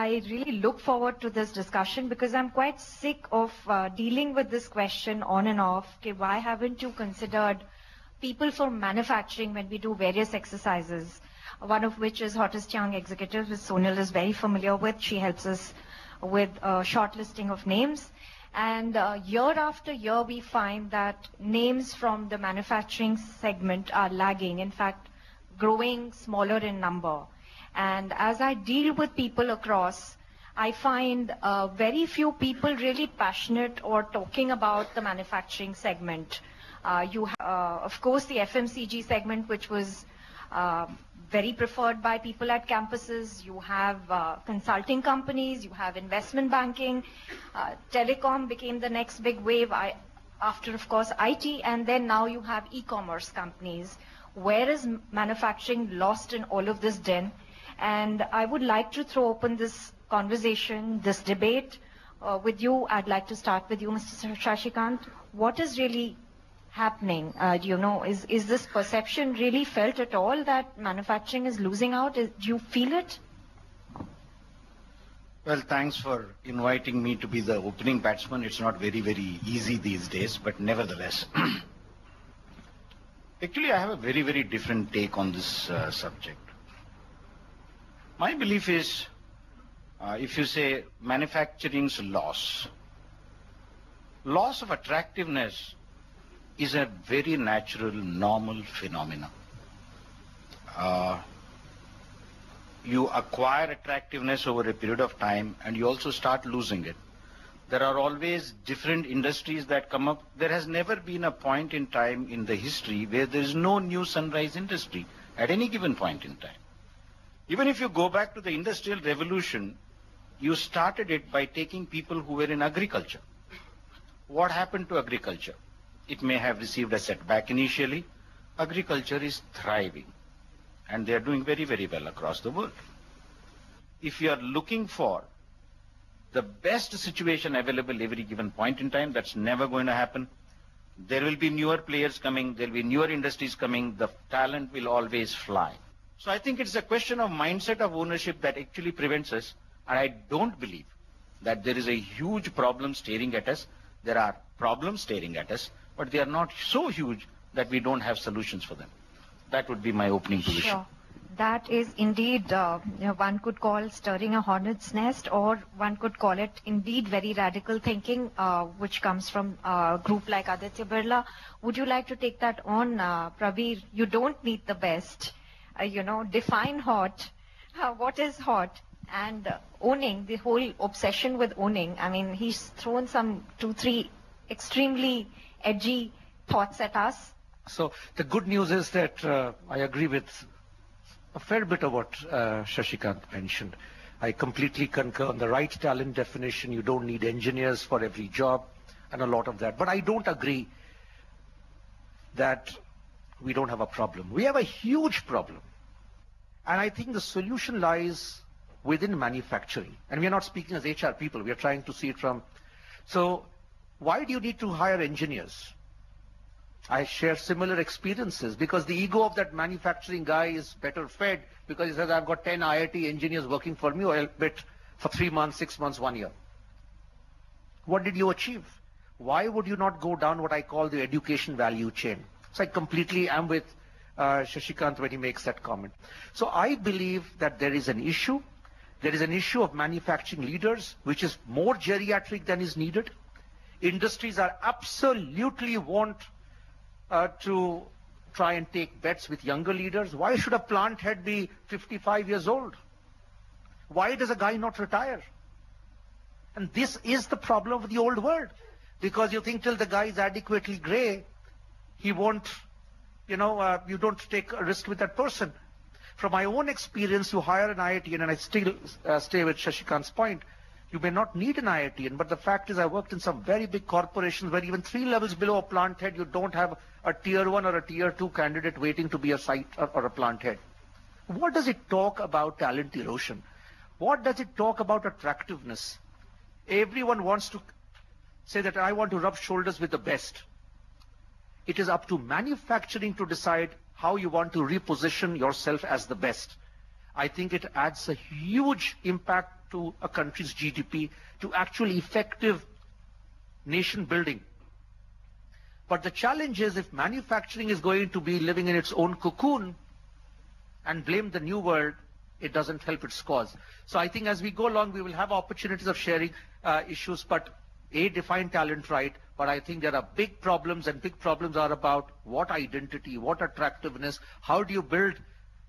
I really look forward to this discussion because I'm quite sick of dealing with this question on and off. Okay, why haven't you considered people from manufacturing when we do various exercises? One of which is Hottest Young Executives, which Sonal is very familiar with. She helps us with a short listing of names. And year after year, we find that names from the manufacturing segment are lagging, in fact, growing smaller in number. And as I deal with people across, I find very few people really passionate or talking about the manufacturing segment. You have, of course, the FMCG segment, which was very preferred by people at campuses. You have consulting companies, you have investment banking, telecom became the next big wave after, of course, IT, and then now you have e-commerce companies. Where is manufacturing lost in all of this den? And I would like to throw open this conversation, this debate with you. I'd like to start with you, Mr. Shashikant. What is really happening? Is this perception really felt at all that manufacturing is losing out? Do you feel it? Well, thanks for inviting me to be the opening batsman. It's not very, very easy these days, but nevertheless. Actually, I have a very, very different take on this subject. My belief is, if you say manufacturing's loss of attractiveness is a very natural, normal phenomenon. You acquire attractiveness over a period of time and you also start losing it. There are always different industries that come up. There has never been a point in time in the history where there is no new sunrise industry at any given point in time. Even if you go back to the Industrial Revolution, you started it by taking people who were in agriculture. What happened to agriculture? It may have received a setback initially. Agriculture is thriving and they are doing very, very well across the world. If you are looking for the best situation available every given point in time, that's never going to happen. There will be newer players coming, there will be newer industries coming, the talent will always fly. So I think it's a question of mindset of ownership that actually prevents us, and I don't believe that there is a huge problem staring at us. There are problems staring at us, but they are not so huge that we don't have solutions for them. That would be my opening position. Sure. That is indeed, one could call stirring a hornet's nest, or one could call it indeed very radical thinking, which comes from a group like Aditya Birla. Would you like to take that on, Praveer? You don't need the best. Define hot. What is hot? And owning, the whole obsession with owning. I mean, he's thrown some 2-3 extremely edgy thoughts at us. So the good news is that I agree with a fair bit of what Shashikant mentioned. I completely concur on the right talent definition. You don't need engineers for every job and a lot of that. But I don't agree that we don't have a problem. We have a huge problem. And I think the solution lies within manufacturing. And we are not speaking as HR people. We are trying to see it from... So why do you need to hire engineers? I share similar experiences because the ego of that manufacturing guy is better fed because he says, I've got 10 IIT engineers working for me, or I'll bet for 3 months, 6 months, 1 year. What did you achieve? Why would you not go down what I call the education value chain? So I completely am with Shashikant when he makes that comment. So I believe that there is an issue. There is an issue of manufacturing leaders, which is more geriatric than is needed. Industries are absolutely want to try and take bets with younger leaders. Why should a plant head be 55 years old? Why does a guy not retire? And this is the problem of the old world. Because you think till the guy is adequately gray, he won't, you don't take a risk with that person. From my own experience, you hire an IITian, and I still stay with Shashikant's point, you may not need an IITian, but the fact is I worked in some very big corporations where even 3 levels below a plant head, you don't have a tier 1 or a tier 2 candidate waiting to be a site or a plant head. What does it talk about talent erosion? What does it talk about attractiveness? Everyone wants to say that I want to rub shoulders with the best. It is up to manufacturing to decide how you want to reposition yourself as the best. I think it adds a huge impact to a country's GDP, to actually effective nation building. But the challenge is if manufacturing is going to be living in its own cocoon and blame the new world, it doesn't help its cause. So I think as we go along, we will have opportunities of sharing issues, but define talent right. But I think there are big problems, and big problems are about what identity, what attractiveness, how do you build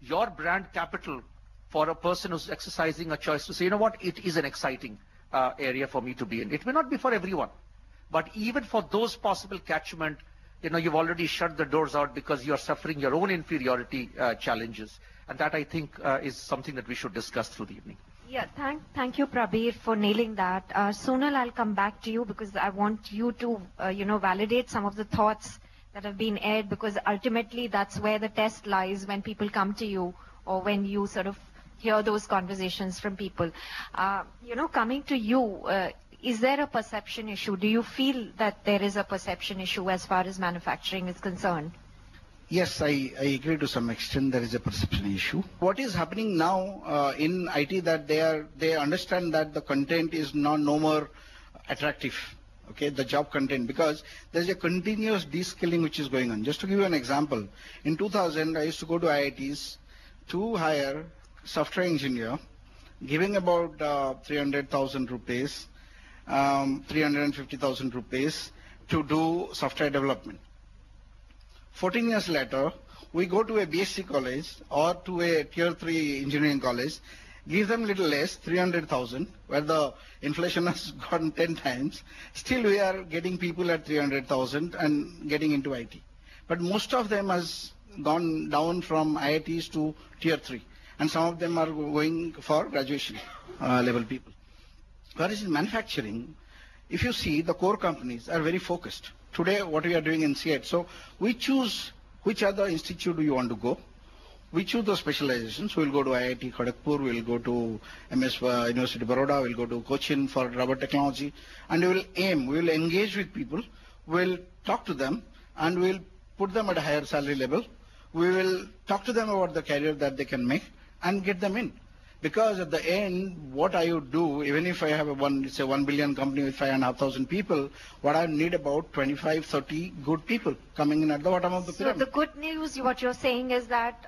your brand capital for a person who's exercising a choice to say, you know what, it is an exciting area for me to be in. It may not be for everyone, but even for those possible catchment, you've already shut the doors out because you're suffering your own inferiority challenges. And that, I think, is something that we should discuss through the evening. Yeah, thank you, Prabir, for nailing that. Sonal, I'll come back to you because I want you to, validate some of the thoughts that have been aired, because ultimately that's where the test lies when people come to you or when you sort of hear those conversations from people. Coming to you, is there a perception issue? Do you feel that there is a perception issue as far as manufacturing is concerned? Yes, I agree to some extent there is a perception issue. What is happening now in IT, that they understand that the content is no more attractive, okay, the job content, because there's a continuous de-skilling which is going on. Just to give you an example, in 2000 I used to go to IITs to hire software engineer, giving about 300,000 rupees, 350,000 rupees to do software development. 14 years later, we go to a BSc college or to a tier 3 engineering college, give them little less, 300,000, where the inflation has gone 10 times. Still we are getting people at 300,000 and getting into IT. But most of them has gone down from IITs to tier 3. And some of them are going for graduation level people. Whereas in manufacturing, if you see, the core companies are very focused. Today, what we are doing in CET, so we choose which other institute do you want to go. We choose the specializations. We'll go to IIT Kharagpur, we'll go to MS University of Baroda, we'll go to Cochin for rubber technology, and we will engage with people, we'll talk to them, and we'll put them at a higher salary level. We will talk to them about the career that they can make and get them in. Because at the end, what I would do, even if I have a 1 billion company with 5,500 people, what I need about 25, 30 good people coming in at the bottom of the pyramid. So the good news, what you're saying is that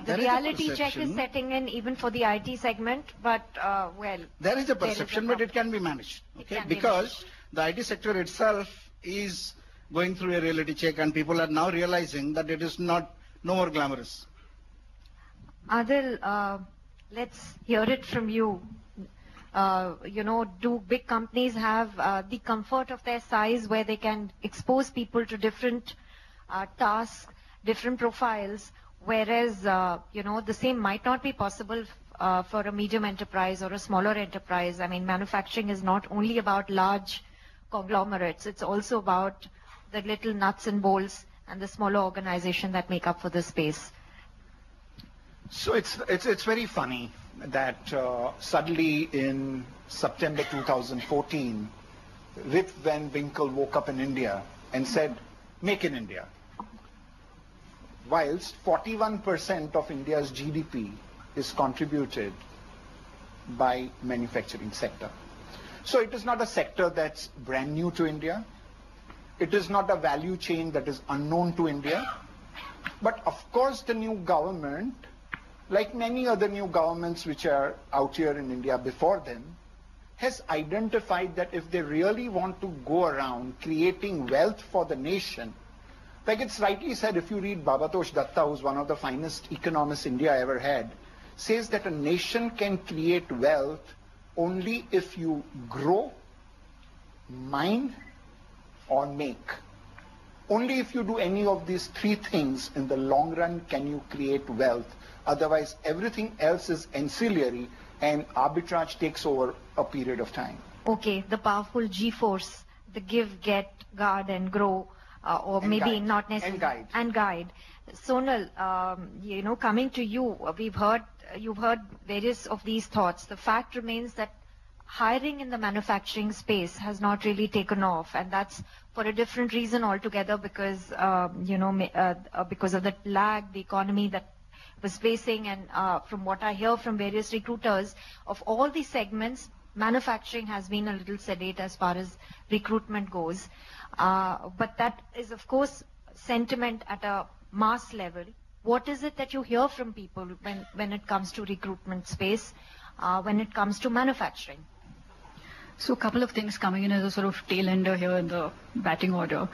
the reality check is setting in even for the IT segment, but there is a perception, but it can be managed. Okay, because the IT sector itself is going through a reality check, and people are now realizing that it is no more glamorous. Adil, let's hear it from you. Do big companies have the comfort of their size where they can expose people to different tasks, different profiles, whereas, the same might not be possible for a medium enterprise or a smaller enterprise? I mean, manufacturing is not only about large conglomerates, it's also about the little nuts and bolts and the smaller organization that make up for the space. So it's very funny that suddenly in September 2014, Rip Van Winkle woke up in India and said, "Make in India." Whilst 41% of India's GDP is contributed by manufacturing sector. So it is not a sector that's brand new to India. It is not a value chain that is unknown to India. But of course the new government, like many other new governments which are out here in India before them, has identified that if they really want to go around creating wealth for the nation, like it's rightly said, if you read Babatosh Datta, who's one of the finest economists India ever had, says that a nation can create wealth only if you grow, mine, or make. Only if you do any of these three things in the long run can you create wealth. Otherwise, everything else is ancillary and arbitrage takes over a period of time. Okay, the powerful G-force, the give, get, guard and grow, or and maybe guide. Not necessarily. And guide. Sonal, coming to you, you've heard various of these thoughts. The fact remains that hiring in the manufacturing space has not really taken off, and that's for a different reason altogether, because because of the lag, the economy that was facing, and from what I hear from various recruiters, of all the segments, manufacturing has been a little sedate as far as recruitment goes. But that is, of course, sentiment at a mass level. What is it that you hear from people when it comes to recruitment space, when it comes to manufacturing? So a couple of things coming in as a sort of tail ender here in the batting order.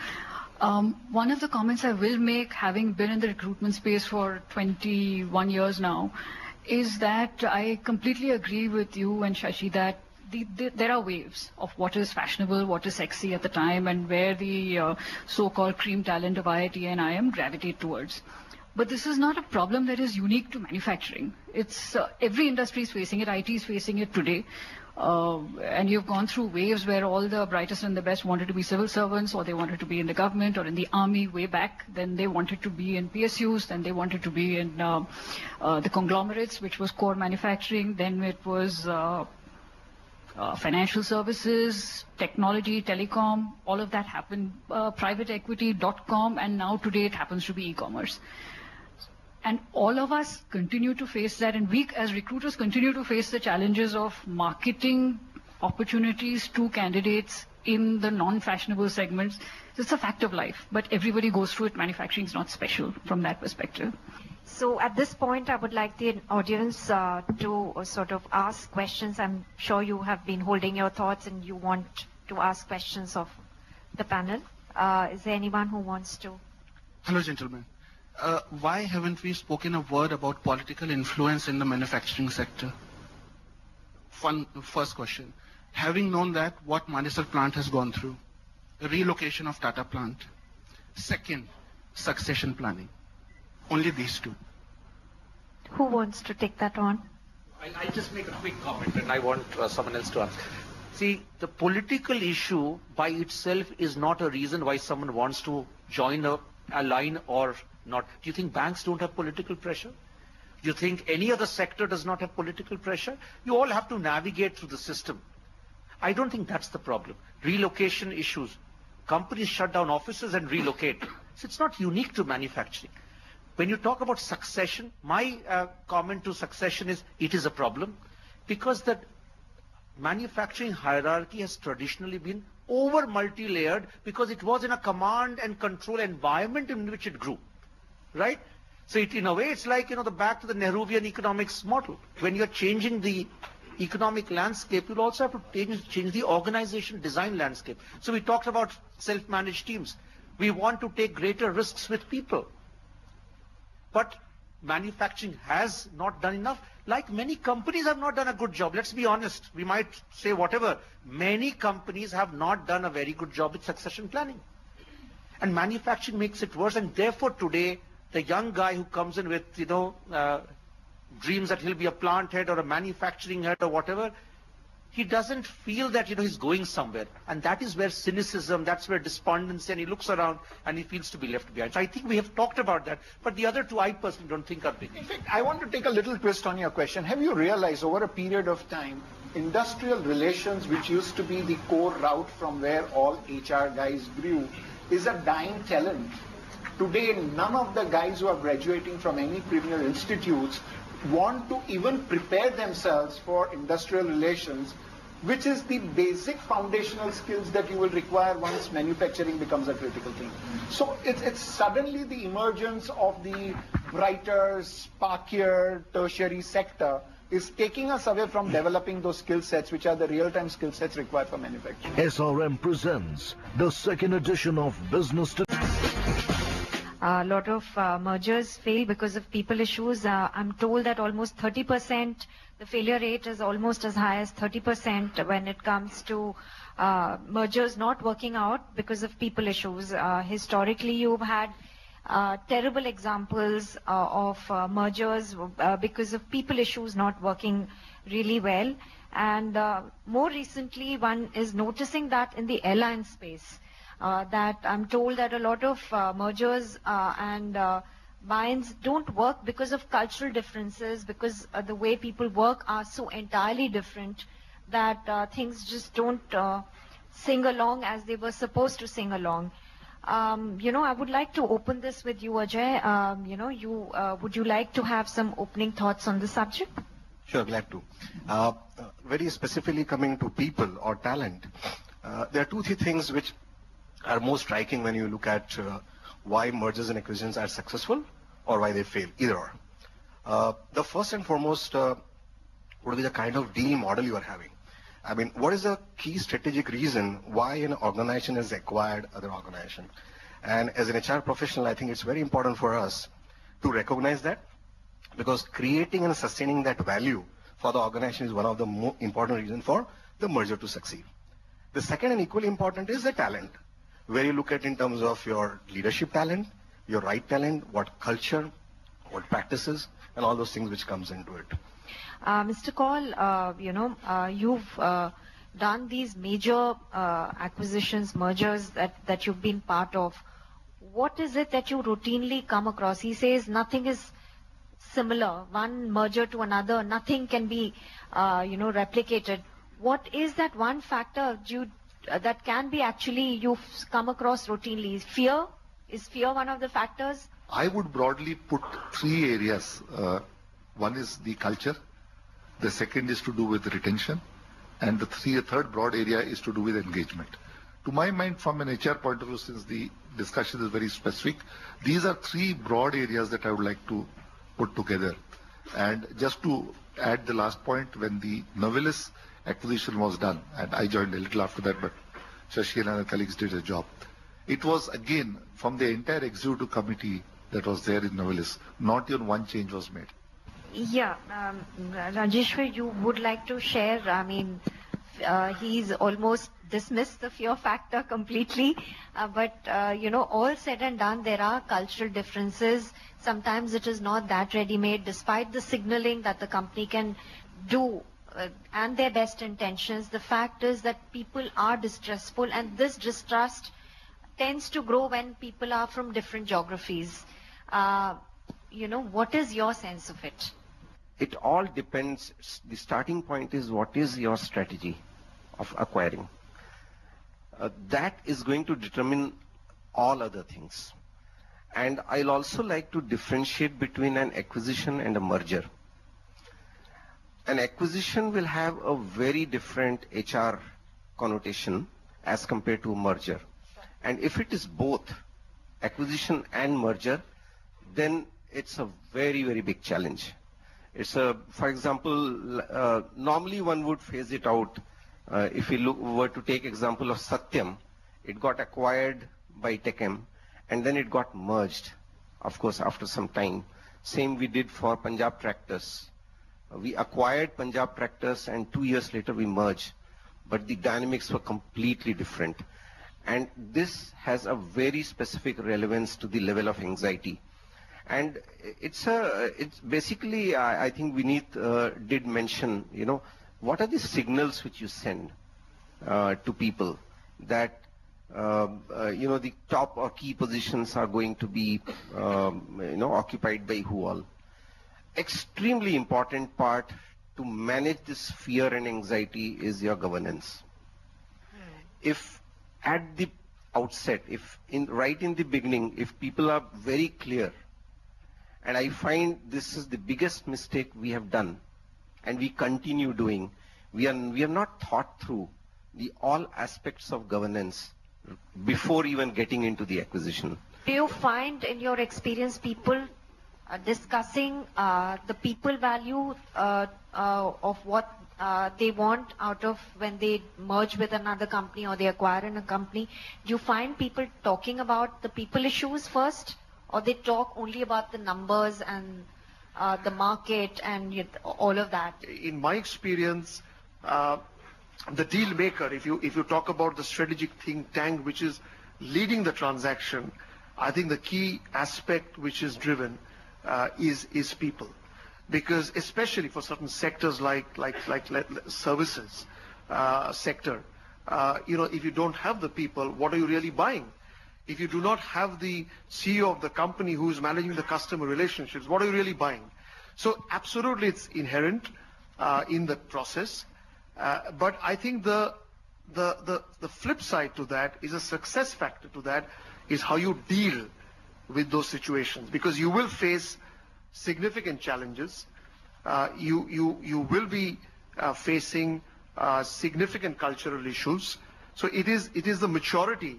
One of the comments I will make, having been in the recruitment space for 21 years now, is that I completely agree with you and Shashi that there are waves of what is fashionable, what is sexy at the time, and where the so-called cream talent of IIT and IIM gravitate towards. But this is not a problem that is unique to manufacturing. It's every industry is facing it. IT is facing it today. And you've gone through waves where all the brightest and the best wanted to be civil servants, or they wanted to be in the government or in the army way back. Then they wanted to be in PSUs. Then they wanted to be in the conglomerates, which was core manufacturing. Then it was financial services, technology, telecom. All of that happened. Private equity, .com, and now today it happens to be e-commerce. And all of us continue to face that, and we as recruiters continue to face the challenges of marketing opportunities to candidates in the non-fashionable segments. It's a fact of life, but everybody goes through it. Manufacturing is not special from that perspective. So at this point, I would like the audience to sort of ask questions. I'm sure you have been holding your thoughts and you want to ask questions of the panel. Is there anyone who wants to? Hello, gentlemen. Why haven't we spoken a word about political influence in the manufacturing sector? First question. Having known that, what Manesar plant has gone through, relocation of Tata plant. Second, succession planning. Only these two. Who wants to take that on? I'll just make a quick comment, and I want someone else to answer. See, the political issue by itself is not a reason why someone wants to join a line or not. Do you think banks don't have political pressure? Do you think any other sector does not have political pressure? You all have to navigate through the system. I don't think that's the problem. Relocation issues. Companies shut down offices and relocate. So it's not unique to manufacturing. When you talk about succession, my comment to succession is it is a problem because the manufacturing hierarchy has traditionally been over multi-layered because it was in a command and control environment in which it grew. Right? So in a way, it's like, the back to the Nehruvian economics model. When you're changing the economic landscape, you'll also have to change the organization design landscape. So we talked about self-managed teams. We want to take greater risks with people. But manufacturing has not done enough. Like many companies have not done a good job. Let's be honest. We might say whatever. Many companies have not done a very good job with succession planning. And manufacturing makes it worse. And therefore today, the young guy who comes in with, dreams that he'll be a plant head or a manufacturing head or whatever, he doesn't feel that, he's going somewhere. And that is where cynicism, that's where despondency, and he looks around and he feels to be left behind. So I think we have talked about that. But the other two, I personally don't think are big. In fact, I want to take a little twist on your question. Have you realized over a period of time, industrial relations, which used to be the core route from where all HR guys grew, is a dying talent? Today, none of the guys who are graduating from any premier institutes want to even prepare themselves for industrial relations, which is the basic foundational skills that you will require once manufacturing becomes a critical thing. So it's suddenly the emergence of the brighter, sparkier tertiary sector is taking us away from developing those skill sets, which are the real-time skill sets required for manufacturing. SRM presents the second edition of Business Today. A lot of mergers fail because of people issues. I'm told that almost 30%, the failure rate is almost as high as 30% when it comes to mergers not working out because of people issues. Historically, you've had terrible examples of mergers because of people issues not working really well. And more recently, one is noticing that in the airline space. That I'm told that a lot of mergers and buy-ins don't work because of cultural differences, because the way people work are so entirely different that things just don't sing along as they were supposed to sing along. I would like to open this with you, Ajay. Would you like to have some opening thoughts on the subject? Sure, glad to. Very specifically coming to people or talent, there are two, three things which are most striking when you look at why mergers and acquisitions are successful or why they fail, either or. The first and foremost would be the kind of deal model you are having. I mean, what is the key strategic reason why an organization has acquired other organization? And as an HR professional, I think it's very important for us to recognize that, because creating and sustaining that value for the organization is one of the more important reasons for the merger to succeed. The second and equally important is the talent, where you look at in terms of your leadership talent, your right talent, what culture, what practices, and all those things which comes into it. Mr. Kaul, you've done these major acquisitions, mergers that you've been part of. What is it that you routinely come across? He says nothing is similar, one merger to another, nothing can be, replicated. What is that one factor that can be actually you've come across routinely? Fear? Is fear one of the factors? I would broadly put three areas. One is the culture. The second is to do with retention. And the third broad area is to do with engagement. To my mind, from an HR point of view, since the discussion is very specific, these are three broad areas that I would like to put together. And just to add the last point, when the Novelis acquisition was done, and I joined a little after that, but Shashi and other colleagues did a job. It was again from the entire executive committee that was there in Novelis. Not even one change was made. Yeah, Rajeshwar, you would like to share? I mean, he's almost dismissed the fear factor completely. But all said and done, there are cultural differences. Sometimes it is not that ready-made, despite the signaling that the company can do and their best intentions. The fact is that people are distrustful, and this distrust tends to grow when people are from different geographies. What is your sense of it? It all depends. The starting point is what is your strategy of acquiring. That is going to determine all other things. And I'll also like to differentiate between an acquisition and a merger. An acquisition will have a very different HR connotation as compared to a merger. And if it is both acquisition and merger, then it's a very, very big challenge. It's for example, normally one would phase it out. If we were to take example of Satyam, it got acquired by Techem, and then it got merged, of course, after some time. Same we did for Punjab Tractors. We acquired Punjab Tractors, and 2 years later we merged, but the dynamics were completely different. And this has a very specific relevance to the level of anxiety. And it's basically, I think Vineet did mention, what are the signals which you send to people that, the top or key positions are going to be, occupied by who all. Extremely important part to manage this fear and anxiety is your governance. If at the outset, right in the beginning, if people are very clear, and I find this is the biggest mistake we have done, and we continue doing. We have not thought through all aspects of governance before even getting into the acquisition. Do you find in your experience people discussing the people value of what they want out of when they merge with another company or they acquire in a company? Do you find people talking about the people issues first? Or they talk only about the numbers and the market and all of that? In my experience, the deal maker, if you talk about the strategic think tank which is leading the transaction, I think the key aspect which is driven is people. Because especially for certain sectors like services sector, if you don't have the people, what are you really buying? If you do not have the CEO of the company who is managing the customer relationships, what are you really buying? So absolutely it's inherent in the process. But I think the flip side to that is a success factor to that is how you deal with those situations, because you will face significant challenges. You will be facing significant cultural issues. So it is the maturity,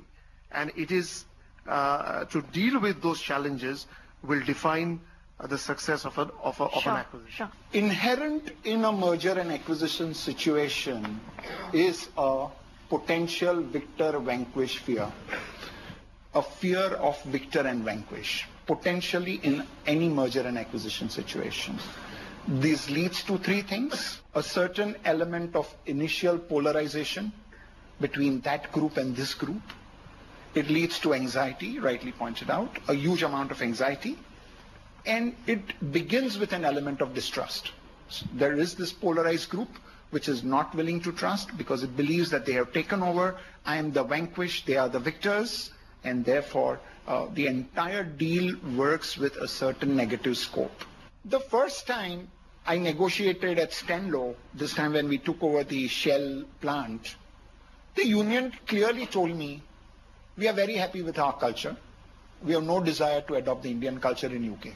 and it is to deal with those challenges will define the success of an acquisition. Sure. Inherent in a merger and acquisition situation is a potential victor-vanquish fear. A fear of victor and vanquish, potentially in any merger and acquisition situation. This leads to three things: a certain element of initial polarization between that group and this group. It leads to anxiety, rightly pointed out, a huge amount of anxiety. And it begins with an element of distrust. So there is this polarized group which is not willing to trust because it believes that they have taken over. I am the vanquished, they are the victors, and therefore the entire deal works with a certain negative scope. The first time I negotiated at Stenlo, this time when we took over the Shell plant, the union clearly told me, we are very happy with our culture. We have no desire to adopt the Indian culture in UK.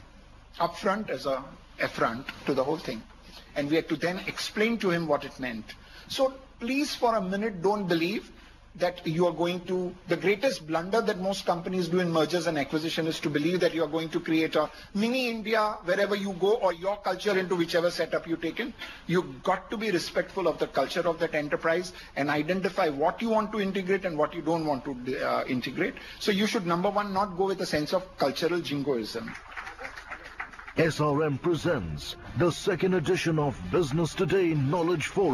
Upfront as a affront to the whole thing. And we had to then explain to him what it meant. So please for a minute don't believe that you are going to, the greatest blunder that most companies do in mergers and acquisition is to believe that you are going to create a mini India wherever you go, or your culture into whichever setup you take in. You've got to be respectful of the culture of that enterprise and identify what you want to integrate and what you don't want to integrate. So you should, number one, not go with a sense of cultural jingoism. SRM presents the second edition of Business Today Knowledge Forum.